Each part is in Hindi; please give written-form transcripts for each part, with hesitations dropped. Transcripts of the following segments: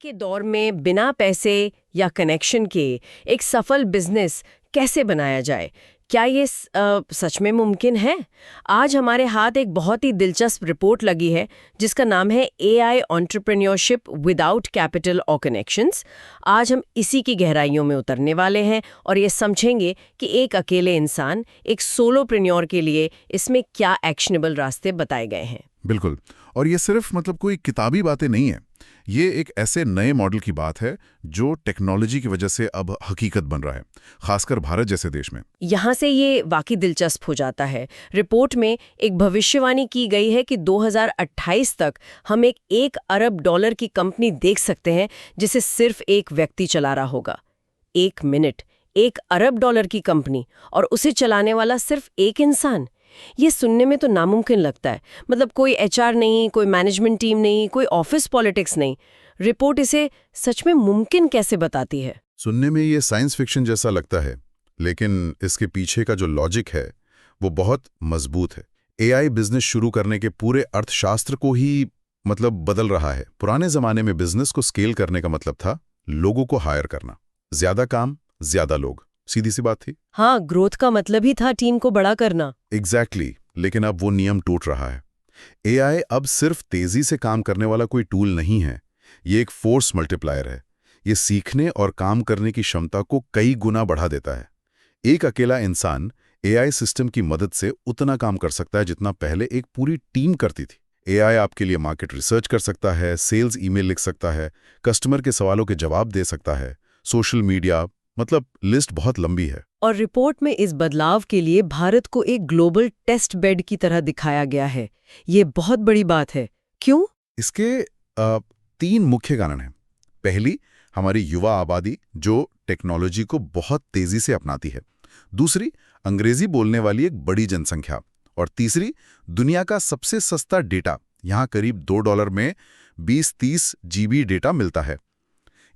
के दौर में बिना पैसे या कनेक्शन के एक सफल बिजनेस कैसे बनाया जाए, क्या ये सच में मुमकिन है? आज हमारे हाथ एक बहुत ही दिलचस्प रिपोर्ट लगी है जिसका नाम है एआई एंटरप्रेन्योरशिप विदाउट कैपिटल और कनेक्शंस। आज हम इसी की गहराइयों में उतरने वाले हैं और ये समझेंगे कि एक अकेले इंसान, एक सोलोप्रेन्योर के लिए इसमें क्या एक्शनेबल रास्ते बताए गए हैं। बिल्कुल। और ये सिर्फ कोई किताबी बातें नहीं है, ये एक ऐसे नए मॉडल की बात है जो टेक्नोलॉजी की वजह से अब हकीकत बन रहा है, खासकर भारत जैसे देश में। यहाँ से ये वाकई दिलचस्प हो जाता है। रिपोर्ट में एक भविष्यवाणी की गई है कि 2028 तक हम एक $1 अरब की कंपनी देख सकते हैं जिसे सिर्फ एक व्यक्ति चला रहा होगा। एक मिनट, $1 अरब की कंपनी और उसे चलाने वाला सिर्फ एक इंसान। ये सुनने में तो नामुमकिन लगता है। मतलब कोई एचआर नहीं, कोई मैनेजमेंट टीम नहीं, कोई ऑफिस पॉलिटिक्स नहीं। रिपोर्ट इसे सच में मुमकिन कैसे बताती है? सुनने में ये साइंस फिक्शन जैसा लगता है, लेकिन इसके पीछे का जो लॉजिक है वो बहुत मजबूत है। एआई बिजनेस शुरू करने के पूरे अर्थशास्त्र को ही बदल रहा है। पुराने जमाने में बिजनेस को स्केल करने का मतलब था लोगों को हायर करना, ज्यादा काम, ज्यादा लोग, सीधी सी बात थी। हाँ, ग्रोथ का मतलब ही था टीम को बड़ा करना। एग्जैक्टली। लेकिन अब वो नियम टूट रहा है। एआई अब सिर्फ तेजी से काम करने वाला कोई टूल नहीं है, ये एक फोर्स मल्टीप्लायर है। ये सीखने और काम करने की क्षमता को कई गुना बढ़ा देता है। एक अकेला इंसान एआई सिस्टम की मदद से उतना काम कर सकता है जितना पहले एक पूरी टीम करती थी। एआई आपके लिए मार्केट रिसर्च कर सकता है, सेल्स ईमेल लिख सकता है, कस्टमर के सवालों के जवाब दे सकता है, सोशल मीडिया, लिस्ट बहुत लंबी है। और रिपोर्ट में इस बदलाव के लिए भारत को एक ग्लोबल टेस्ट बेड की तरह दिखाया गया है। ये बहुत बड़ी बात है। क्यों? इसके 3 मुख्य कारण हैं। पहली, हमारी युवा आबादी जो टेक्नोलॉजी को बहुत तेजी से अपनाती है। दूसरी, अंग्रेजी बोलने वाली एक बड़ी जनसंख्या। और तीसरी, दुनिया का सबसे सस्ता डेटा। यहाँ करीब $2 में 20-30 GB डेटा मिलता है।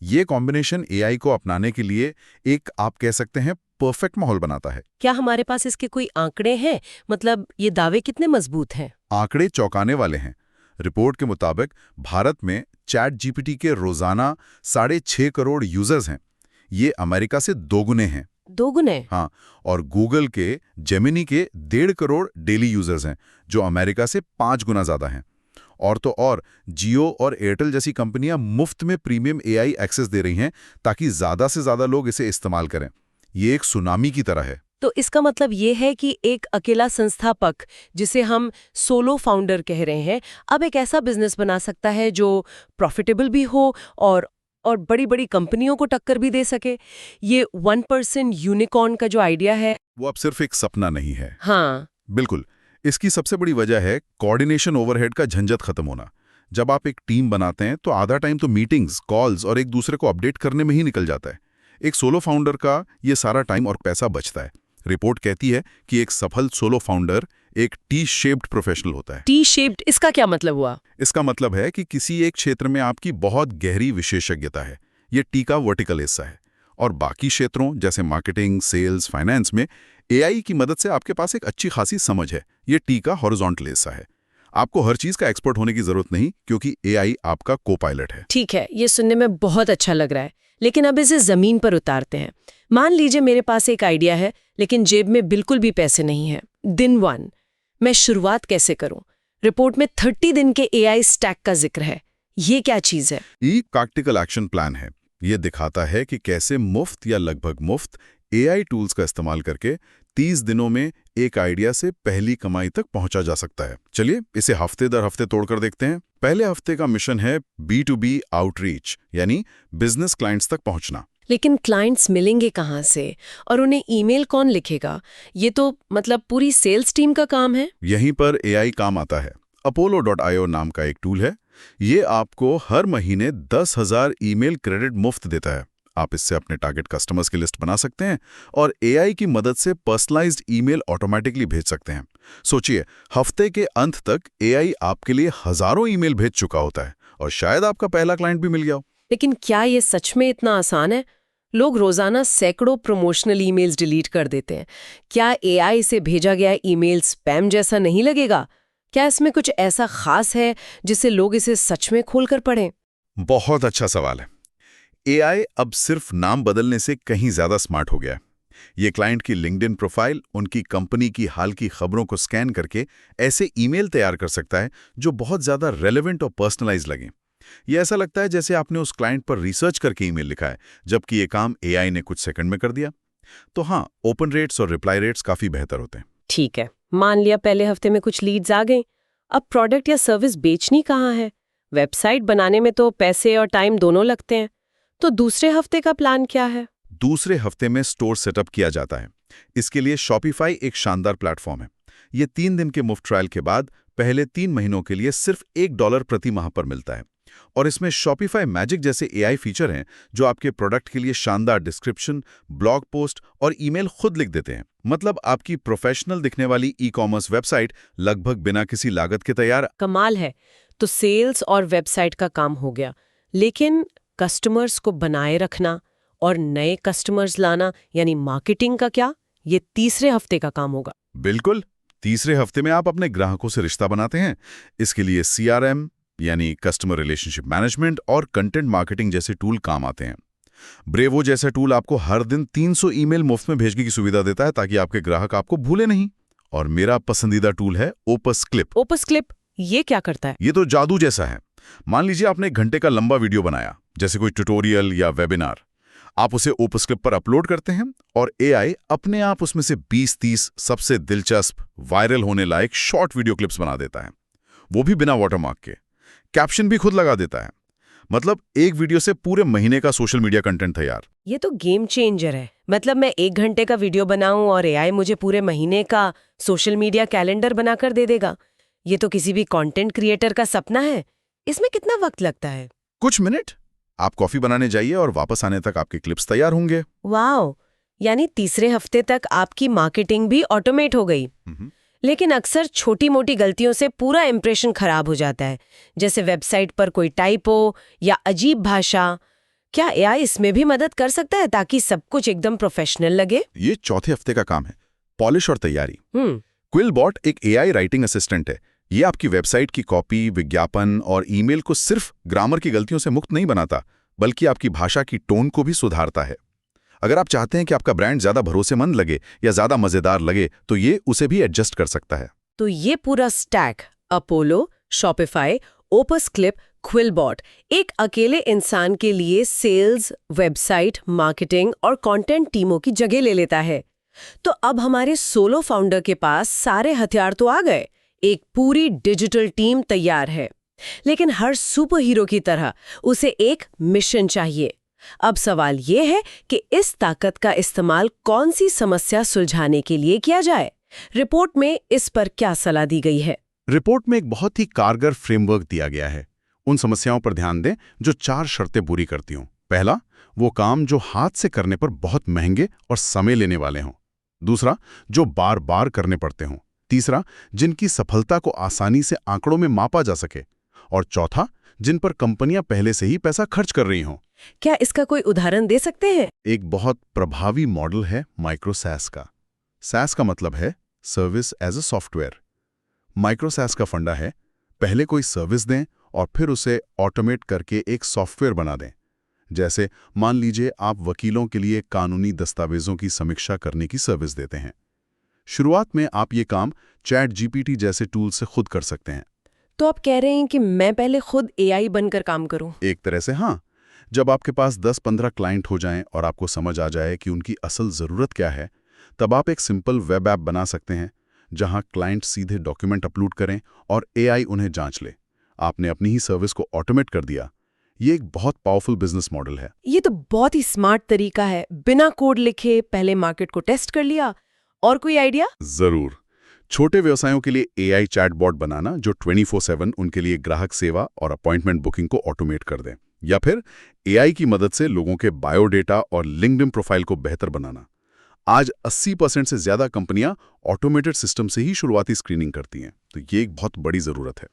ये कॉम्बिनेशन एआई को अपनाने के लिए एक, आप कह सकते हैं, परफेक्ट माहौल बनाता है। क्या हमारे पास इसके कोई आंकड़े हैं? ये दावे कितने मजबूत हैं? आंकड़े चौंकाने वाले हैं। रिपोर्ट के मुताबिक भारत में चैट जीपीटी के रोजाना 6.5 करोड़ यूजर्स हैं। ये अमेरिका से 2 गुने हैं। 2 गुने? हाँ। और गूगल के जेमिनी के 1.5 करोड़ डेली यूजर्स हैं, जो अमेरिका से 5 गुना ज्यादा हैं। और तो और जियो और एयरटेल जैसी कंपनियां मुफ्त में प्रीमियम एआई एक्सेस दे रही हैं ताकि ज्यादा से ज्यादा लोग इसे इस्तेमाल करें। ये एक सुनामी की तरह है। तो इसका मतलब ये है कि एक अकेला संस्थापक, जिसे हम सोलो फाउंडर कह रहे हैं, अब एक ऐसा बिजनेस बना सकता है जो प्रॉफिटेबल भी हो और बड़ी-बड़ी कंपनियों को टक्कर भी दे सके। ये 1% यूनिकॉर्न का जो आइडिया है, वो अब सिर्फ एक सपना नहीं है। हाँ, बिल्कुल। इसकी सबसे बड़ी वजह है कोऑर्डिनेशन ओवरहेड का झंझट खत्म होना। जब आप एक टीम बनाते हैं तो आधा टाइम तो मीटिंग्स, कॉल्स और एक दूसरे को अपडेट करने में ही निकल जाता है। एक सोलो फाउंडर का ये सारा टाइम और पैसा बचता है। रिपोर्ट कहती है कि एक सफल सोलो फाउंडर एक टी शेप्ड प्रोफेशनल होता है। टी शेप्ड, इसका क्या मतलब हुआ? इसका मतलब है कि किसी एक क्षेत्र में आपकी बहुत गहरी विशेषज्ञता है, ये टी का वर्टिकल हिस्सा है। और बाकी क्षेत्रों जैसे मार्केटिंग, सेल्स, फाइनेंस में एआई की मदद से आपके पास एक अच्छी खासी समझ है, ये टी का हॉरिजॉन्टल हिस्सा है। आपको हर चीज का एक्सपर्ट होने की जरूरत नहीं, क्योंकि एआई आपका को पायलट है। ठीक है, ये सुनने में बहुत अच्छा लग रहा है, लेकिन अब इसे जमीन पर उतारते हैं। मान लीजिए मेरे पास एक आइडिया है, लेकिन जेब में बिल्कुल भी पैसे नहीं है। दिन 1, मैं शुरुआत कैसे करूं? रिपोर्ट में 30 दिन के एआई स्टैक का जिक्र है। ये क्या चीज है? ये प्रैक्टिकल एक्शन प्लान है। ये दिखाता है कि कैसे मुफ्त या लगभग मुफ्त एआई टूल्स का इस्तेमाल करके 30 दिनों में एक आइडिया से पहली कमाई तक पहुंचा जा सकता है। चलिए इसे हफ्ते दर हफ्ते तोड़कर देखते हैं। पहले हफ्ते का मिशन है B2B आउटरीच, यानी बिजनेस क्लाइंट्स तक पहुंचना। लेकिन क्लाइंट्स मिलेंगे कहाँ से और उन्हें ईमेल कौन लिखेगा? ये तो पूरी सेल्स टीम का काम है। यहीं पर एआई काम आता है। Apollo.io नाम का एक टूल है। ये आपको हर महीने 10,000 ईमेल क्रेडिट मुफ्त देता है। आप इससे अपने टारगेट कस्टमर्स की लिस्ट बना सकते हैं और एआई की मदद से पर्सनलाइज्ड ईमेल ऑटोमेटिकली भेज सकते हैं। सोचिए, हफ्ते के अंत तक एआई आपके लिए हजारों ईमेल भेज चुका होता है और शायद आपका पहला क्लाइंट भी मिल गया हो। लेकिन क्या ये सच में इतना आसान है? लोग रोजाना सैकड़ों प्रमोशनल ईमेल्स डिलीट कर देते हैं। क्या एआई से भेजा गया ईमेल स्पैम जैसा नहीं लगेगा? क्या इसमें कुछ ऐसा खास है जिससे लोग इसे सच में खोलकर पढ़ें? बहुत अच्छा सवाल है। एआई अब सिर्फ नाम बदलने से कहीं ज्यादा स्मार्ट हो गया है। ये क्लाइंट की लिंक्डइन प्रोफाइल, उनकी कंपनी की हाल की खबरों को स्कैन करके ऐसे ईमेल तैयार कर सकता है जो बहुत ज्यादा रेलेवेंट और पर्सनलाइज लगें। ये ऐसा लगता है जैसे आपने उस क्लाइंट पर रिसर्च करके ईमेल लिखा है, जबकि ये काम एआई ने कुछ सेकंड में कर दिया। तो हाँ, ओपन रेट्स और रिप्लाई रेट्स काफी बेहतर होते हैं। ठीक है, मान लिया पहले हफ्ते में कुछ लीड्स आ गई। अब प्रोडक्ट या सर्विस बेचनी कहाँ है? वेबसाइट बनाने में तो पैसे और टाइम दोनों लगते हैं। तो दूसरे हफ्ते का प्लान क्या है? दूसरे हफ्ते में स्टोर सेटअप किया जाता है। इसके लिए शॉपिफाई एक शानदार प्लेटफॉर्म है। ये 3 दिन के मुफ्त ट्रायल के बाद पहले 3 महीनों के लिए सिर्फ $1 प्रति माह पर मिलता है। और इसमें शॉपिफाई मैजिक जैसे एआई फीचर हैं जो आपके प्रोडक्ट के लिए शानदार डिस्क्रिप्शन, ब्लॉग पोस्ट और ईमेल खुद लिख देते हैं। मतलब आपकी प्रोफेशनल दिखने वाली ई-कॉमर्स वेबसाइट लगभग बिना किसी लागत के तैयार। कमाल है। तो सेल्स और वेबसाइट का काम हो गया, लेकिन कस्टमर्स को बनाए रखना और नए कस्टमर्स लाना यानी मार्केटिंग का क्या? ये तीसरे हफ्ते का काम होगा। बिल्कुल। तीसरे हफ्ते में आप अपने ग्राहकों से रिश्ता बनाते हैं। इसके लिए सीआरएम यानी कस्टमर रिलेशनशिप मैनेजमेंट और कंटेंट मार्केटिंग जैसे टूल काम आते हैं। ब्रेवो जैसा टूल आपको हर दिन 300 ईमेल मुफ्त में भेजने की सुविधा देता है ताकि आपके ग्राहक आपको भूले नहीं। और मेरा पसंदीदा टूल है ओपस क्लिप। ओपस क्लिप ये क्या करता है? ये तो जादू जैसा है। मान लीजिए आपने 1 घंटे का लंबा वीडियो बनाया, जैसे कोई ट्यूटोरियल या वेबिनार। आप उसे ओपस क्लिप पर अपलोड करते हैं और एआई अपने आप उसमें से 20-30 सबसे दिलचस्प, वायरल होने लायक शॉर्ट वीडियो क्लिप्स बना देता है, वो भी बिना वाटरमार्क के। कैप्शन भी खुद लगा देता है। मतलब एक वीडियो से पूरे महीने का सोशल मीडिया कंटेंट तैयार। ये तो गेम चेंजर है। मतलब मैं 1 घंटे का वीडियो बनाऊं और एआई मुझे पूरे महीने का सोशल मीडिया कैलेंडर बनाकर दे देगा। ये तो किसी भी कंटेंट क्रिएटर का सपना है। इसमें कितना वक्त लगता है? कुछ मिनट। आप कॉफी बनाने जाइए और वापस आने तक आपके क्लिप्स तैयार होंगे। वाओ! यानी तीसरे हफ्ते तक आपकी मार्केटिंग भी ऑटोमेट हो गई। लेकिन अक्सर छोटी मोटी गलतियों से पूरा इंप्रेशन खराब हो जाता है, जैसे वेबसाइट पर कोई टाइपो या अजीब भाषा। क्या एआई इसमें भी मदद कर सकता है ताकि सब कुछ एकदम प्रोफेशनल लगे? ये चौथे हफ्ते का काम है, पॉलिश और तैयारी। हम्म क्विलबॉट एक एआई राइटिंग असिस्टेंट है। ये आपकी वेबसाइट की कॉपी, विज्ञापन और ईमेल को सिर्फ ग्रामर की गलतियों से मुक्त नहीं बनाता, बल्कि आपकी भाषा की टोन को भी सुधारता है। अगर आप चाहते हैं कि आपका ब्रांड ज्यादा भरोसेमंद लगे या ज्यादा मजेदार लगे, तो ये उसे भी एडजस्ट कर सकता है। तो ये पूरा stack Apollo, Shopify, opus clip, QuillBot एक अकेले इंसान के लिए सेल्स, वेबसाइट, मार्केटिंग और कंटेंट टीमों की जगह ले लेता है। तो अब हमारे सोलो फाउंडर के पास सारे हथियार तो आ गए, एक पूरी डिजिटल टीम तैयार है। लेकिन हर सुपर हीरो की तरह उसे एक मिशन चाहिए। अब सवाल ये है कि इस ताकत का इस्तेमाल कौन सी समस्या सुलझाने के लिए किया जाए? रिपोर्ट में इस पर क्या सलाह दी गई है? रिपोर्ट में एक बहुत ही कारगर फ्रेमवर्क दिया गया है। उन समस्याओं पर ध्यान दें जो 4 शर्तें पूरी करती हों। पहला, वो काम जो हाथ से करने पर बहुत महंगे और समय लेने वाले हों। दूसरा, जो बार बार करने पड़ते हों। तीसरा, जिनकी सफलता को आसानी से आंकड़ों में मापा जा सके। और चौथा, जिन पर कंपनियां पहले से ही पैसा खर्च कर रही हों। क्या इसका कोई उदाहरण दे सकते हैं? एक बहुत प्रभावी मॉडल है माइक्रो सैस का। सैस का मतलब है service as a software. Micro SaaS का फंडा है, पहले कोई सर्विस दें और फिर उसे ऑटोमेट करके एक सॉफ्टवेयर बना दें। जैसे मान लीजिए आप वकीलों के लिए कानूनी दस्तावेजों की समीक्षा करने की सर्विस देते हैं। शुरुआत में आप ये काम चैट जीपीटी जैसे टूल से खुद कर सकते हैं। तो आप कह रहे हैं कि मैं पहले खुद एआई बनकर काम करूं? एक तरह से हाँ। जब आपके पास 10-15 क्लाइंट हो जाएं और आपको समझ आ जाए कि उनकी असल ज़रूरत क्या है, तब आप एक सिंपल वेब ऐप बना सकते हैं जहां क्लाइंट सीधे डॉक्यूमेंट अपलोड करें और एआई उन्हें जांच ले। आपने अपनी ही सर्विस को ऑटोमेट कर दिया। ये एक बहुत पावरफुल बिजनेस मॉडल है। ये तो बहुत ही स्मार्ट तरीका है। बिना कोड लिखे पहले मार्केट को टेस्ट कर लिया। और कोई आइडिया? जरूर। छोटे व्यवसायों के लिए एआई चैटबॉट बनाना जो 24/7 उनके लिए ग्राहक सेवा और अपॉइंटमेंट बुकिंग को ऑटोमेट कर दें। या फिर एआई की मदद से लोगों के बायोडेटा और लिंक्डइन प्रोफाइल को बेहतर बनाना। आज 80% से ज्यादा कंपनियां ऑटोमेटेड सिस्टम से ही शुरुआती स्क्रीनिंग करती हैं, तो ये एक बहुत बड़ी जरूरत है।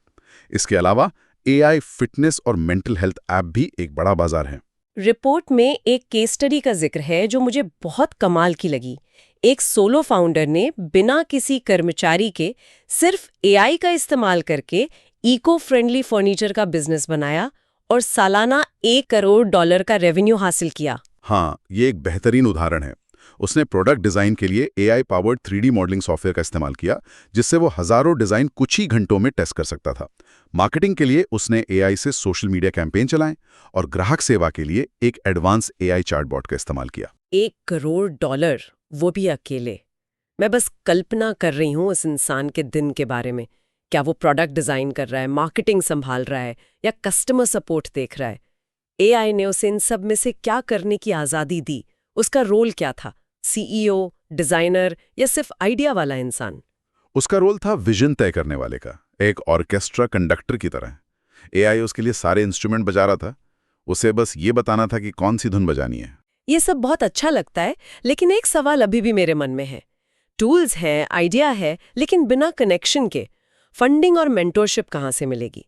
इसके अलावा एआई फिटनेस और मेंटल हेल्थ ऐप भी एक बड़ा बाजार है। रिपोर्ट में एक केस स्टडी का जिक्र है जो मुझे बहुत कमाल की लगी। एक सोलो फाउंडर ने बिना किसी कर्मचारी के सिर्फ एआई का इस्तेमाल करके इको फ्रेंडली फर्नीचर का बिजनेस बनाया और सालाना $1 करोड़ का रेवेन्यू हासिल किया। हाँ, ये एक बेहतरीन उदाहरण है। उसने प्रोडक्ट डिजाइन के लिए AI powered 3D modelling software का इस्तेमाल किया, जिससे वो हजारों डिजाइन कुछ ही घंटों में टेस्ट कर सकता था। मार्केटिंग के लिए उसने AI से सोशल मीडिया कैंपेन चलाएं और ग्राहक सेवा के लिए एक एडवांस AI चैटबॉट का इस्तेमाल किया। $1 करोड़, वो भी अकेले। मैं बस कल्पना कर रही हूँ उस इंसान के दिन के बारे में। क्या वो प्रोडक्ट डिजाइन कर रहा है, मार्केटिंग संभाल रहा है, या कस्टमर सपोर्ट देख रहा है? AI ने उसे इन सब में से क्या करने की आजादी दी? उसका रोल क्या था? CEO, डिजाइनर, या सिर्फ आइडिया वाला इंसान? उसका रोल था विजन तय करने वाले का, एक ऑर्केस्ट्रा कंडक्टर की तरह। AI उसके लिए सारे इंस्ट्रूमेंट बजा रहा था, उसे बस ये बताना था कि कौन सी धुन बजानी है। ये सब बहुत अच्छा लगता है, लेकिन एक सवाल अभी भी मेरे मन में है। टूल्स हैं, आइडिया है, लेकिन बिना कनेक्शन के फंडिंग और मेंटोरशिप कहाँ से मिलेगी?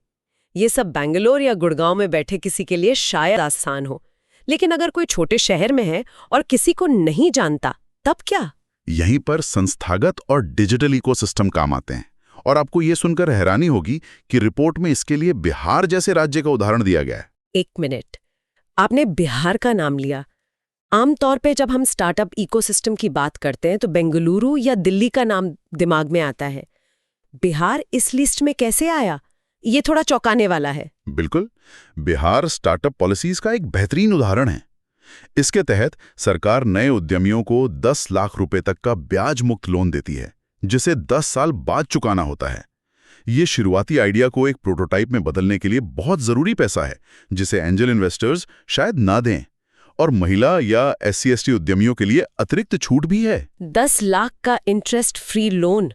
ये सब बेंगलोर या गुड़गांव में बैठे किसी के लिए शायद आसान हो, लेकिन अगर कोई छोटे शहर में है और किसी को नहीं जानता, तब क्या? यहीं पर संस्थागत और डिजिटल इकोसिस्टम काम आते हैं। और आपको ये सुनकर हैरानी होगी कि रिपोर्ट में इसके लिए बिहार जैसे राज्य का उदाहरण दिया गया है। एक मिनट, आपने बिहार का नाम लिया। आमतौर पे जब हम स्टार्टअप इकोसिस्टम की बात करते हैं तो बेंगलुरु या दिल्ली का नाम दिमाग में आता है। बिहार इस लिस्ट में कैसे आया? ये थोड़ा चौंकाने वाला है। बिल्कुल, बिहार स्टार्टअप पॉलिसीज का एक बेहतरीन उदाहरण है। इसके तहत सरकार नए उद्यमियों को 10 लाख रुपए तक का ब्याज मुक्त लोन देती है, जिसे 10 साल बाद चुकाना होता है। ये शुरुआती आइडिया को एक प्रोटोटाइप में बदलने के लिए बहुत जरूरी पैसा है, जिसे एंजल इन्वेस्टर्स शायद ना दें। और महिला या SC/ST उद्यमियों के लिए अतिरिक्त छूट भी है। 10 लाख का इंटरेस्ट फ्री लोन,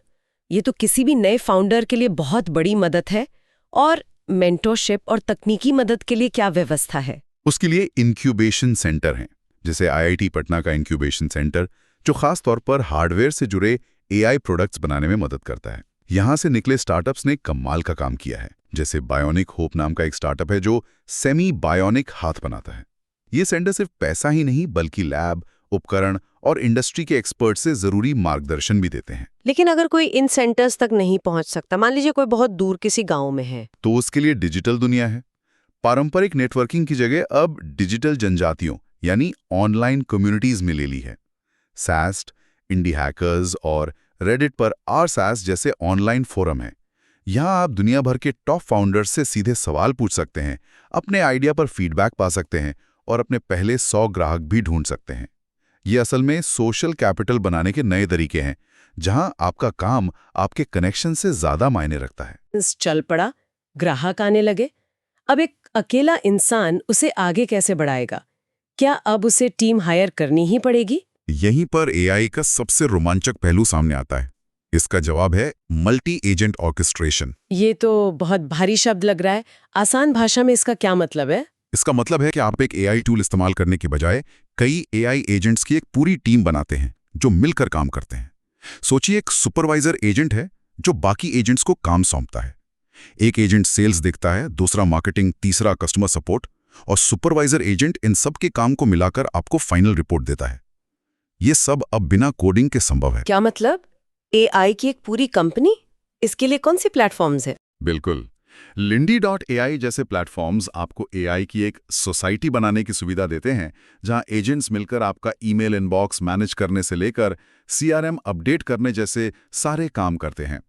ये तो किसी भी नए फाउंडर के लिए बहुत बड़ी मदद है। और मेंटरशिप और तकनीकी मदद के लिए क्या व्यवस्था है? उसके लिए इंक्यूबेशन सेंटर हैं, जैसे IIT पटना का इंक्यूबेशन सेंटर, जो खास तौर पर हार्डवेयर से जुड़े AI प्रोडक्ट्स बनाने में मदद करता है। यहां से निकले स्टार्टअप्स ने कमाल का काम किया है। जैसे बायोनिक होप नाम का एक स्टार्टअप है जो सेमी बायोनिक हाथ बनाता है। ये सेंटर सिर्फ पैसा ही नहीं, बल्कि लैब, उपकरण और इंडस्ट्री के एक्सपर्ट से जरूरी मार्गदर्शन भी देते हैं। लेकिन अगर कोई इन सेंटर्स तक नहीं पहुंच सकता, मान लीजिए कोई बहुत दूर किसी गांव में है, तो उसके लिए डिजिटल दुनिया है। पारंपरिक नेटवर्किंग की जगह अब डिजिटल जनजातियों यानी ऑनलाइन कम्युनिटीज में ले ली है। सास्ट, इंडी हैकर्स और रेडिट पर RSAS जैसे ऑनलाइन फोरम है। यहाँ आप दुनिया भर के टॉप फाउंडर्स से सीधे सवाल पूछ सकते हैं, अपने आइडिया पर फीडबैक पा सकते हैं और अपने पहले 100 ग्राहक भी ढूंढ सकते हैं। ये असल में सोशल कैपिटल बनाने के नए तरीके हैं, जहां आपका काम आपके कनेक्शन से ज्यादा मायने रखता है। चल पड़ा, ग्राहक आने लगे। अब एक अकेला इंसान उसे आगे कैसे बढ़ाएगा? क्या अब उसे टीम हायर करनी ही पड़ेगी? यहीं पर AI का सबसे रोमांचक पहलू सामने आता है। इसका जवाब है मल्टी एजेंट ऑर्केस्ट्रेशन। ये तो बहुत भारी शब्द लग रहा है। आसान भाषा में इसका क्या मतलब है? इसका मतलब है कि आप एक AI टूल इस्तेमाल करने के बजाय कई AI एजेंट्स की एक पूरी टीम बनाते हैं जो मिलकर काम करते हैं। सोचिए, एक सुपरवाइजर एजेंट है जो बाकी एजेंट्स को काम सौंपता है। एक एजेंट सेल्स देखता है, दूसरा मार्केटिंग, तीसरा कस्टमर सपोर्ट, और सुपरवाइजर एजेंट इन सब के काम को मिलाकर आपको फाइनल रिपोर्ट देता है। ये सब अब बिना कोडिंग के संभव है। क्या मतलब? AI की एक पूरी कंपनी? इसके लिए कौन सी प्लेटफॉर्म्स है? बिल्कुल, Lindy.ai जैसे प्लेटफॉर्म्स आपको AI की एक सोसाइटी बनाने की सुविधा देते हैं, जहां एजेंट्स मिलकर आपका ईमेल इनबॉक्स मैनेज करने से लेकर CRM अपडेट करने जैसे सारे काम करते हैं।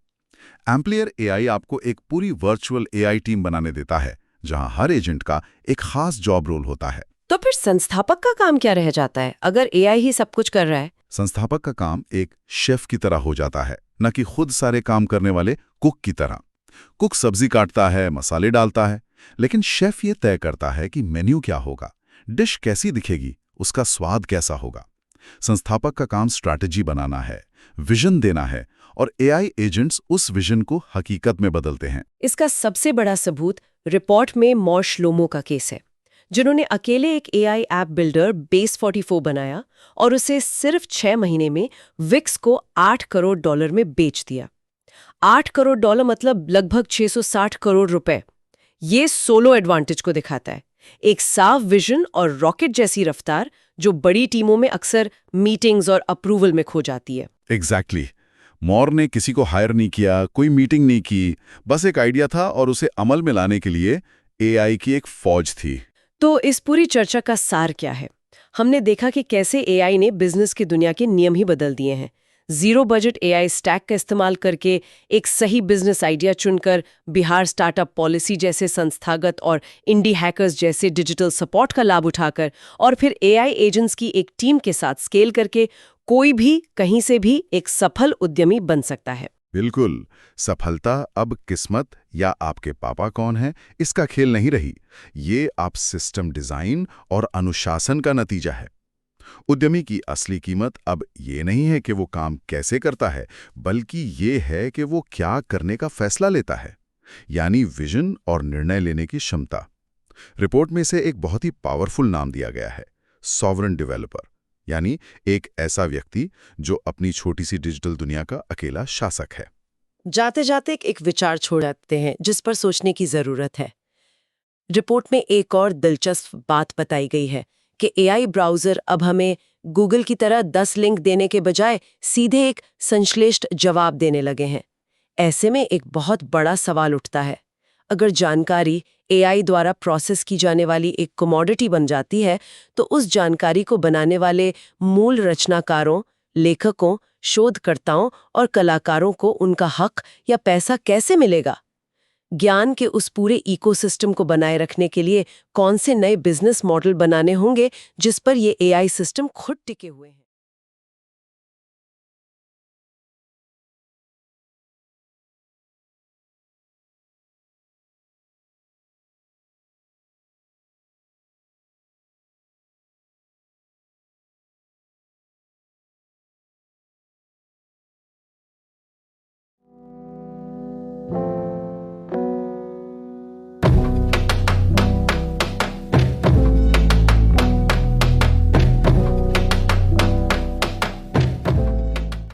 एम्प्लियर AI आपको एक पूरी वर्चुअल AI टीम बनाने देता है, जहां हर एजेंट का एक खास जॉब रोल होता है। तो फिर संस्थापक का काम क्या रह जाता है, अगर AI ही सब कुछ कर रहा है? संस्थापक का काम एक शेफ की तरह हो जाता है, न कि खुद सारे काम करने वाले कुक की तरह। कुक सब्जी काटता है, मसाले डालता है, लेकिन शेफ ये तय करता है कि मेन्यू क्या होगा, डिश कैसी दिखेगी, उसका स्वाद कैसा होगा। संस्थापक का काम स्ट्रैटेजी बनाना है, विजन देना है, और AI एजेंट्स उस विजन को हकीकत में बदलते हैं। इसका सबसे बड़ा सबूत रिपोर्ट में मॉर्शलोमो का केस है, जिन्होंने अकेले एक AI ऐप बिल्डर Base44 बनाया और उसे सिर्फ 6 महीने में विक्स को $8 करोड़ में बेच दिया। $8 करोड़ मतलब लगभग 660 करोड़ रुपए। ये सोलो एडवांटेज को दिखाता है, एक साफ विजन और रॉकेट जैसी रफ्तार जो बड़ी टीमों में अक्सर मीटिंग्स और अप्रूवल में खो जाती है। एग्जैक्टली। मॉर ने किसी को हायर नहीं किया, कोई मीटिंग नहीं की, बस एक आइडिया था और उसे अमल में लाने के लिए एआई की एक फौज थी। तो इस पूरी चर्चा का सार क्या है? हमने देखा कि कैसे एआई ने बिजनेस की दुनिया के नियम ही बदल दिए हैं। जीरो बजट एआई स्टैक का इस्तेमाल करके एक सही बिजनेस आइडिया चुनकर बिहार स्टार्टअप पॉलिसी जैसे संस्थागत और इंडी हैकर्स जैसे डिजिटल सपोर्ट का लाभ उठाकर और फिर एआई एजेंट्स की एक टीम के साथ स्केल करके कोई भी कहीं से भी एक सफल उद्यमी बन सकता है। बिल्कुल। सफलता अब किस्मत या आपके पापा कौन है इसका खेल नहीं रही। ये आप सिस्टम डिजाइन और अनुशासन का नतीजा है। उद्यमी की असली कीमत अब ये नहीं है कि वो काम कैसे करता है, बल्कि ये है कि वो क्या करने का फैसला लेता है, यानी विजन और निर्णय लेने की क्षमता। रिपोर्ट में से एक बहुत ही पावरफुल नाम दिया गया है, सॉवरेन डेवलपर, यानी एक ऐसा व्यक्ति जो अपनी छोटी सी डिजिटल दुनिया का अकेला शासक है। जाते जाते एक विचार छोड़ जाते हैं जिस पर सोचने की जरूरत है। रिपोर्ट में एक और दिलचस्प बात बताई गई है कि एआई ब्राउज़र अब हमें गूगल की तरह 10 लिंक देने के बजाय सीधे एक संश्लिष्ट जवाब देने लगे हैं। ऐसे में एक बहुत बड़ा सवाल उठता है, अगर जानकारी एआई द्वारा प्रोसेस की जाने वाली एक कमोडिटी बन जाती है, तो उस जानकारी को बनाने वाले मूल रचनाकारों, लेखकों, शोधकर्ताओं और कलाकारों को उनका हक या पैसा कैसे मिलेगा? ज्ञान के उस पूरे इकोसिस्टम को बनाए रखने के लिए कौन से नए बिजनेस मॉडल बनाने होंगे जिस पर ये एआई सिस्टम खुद टिके हुए हैं?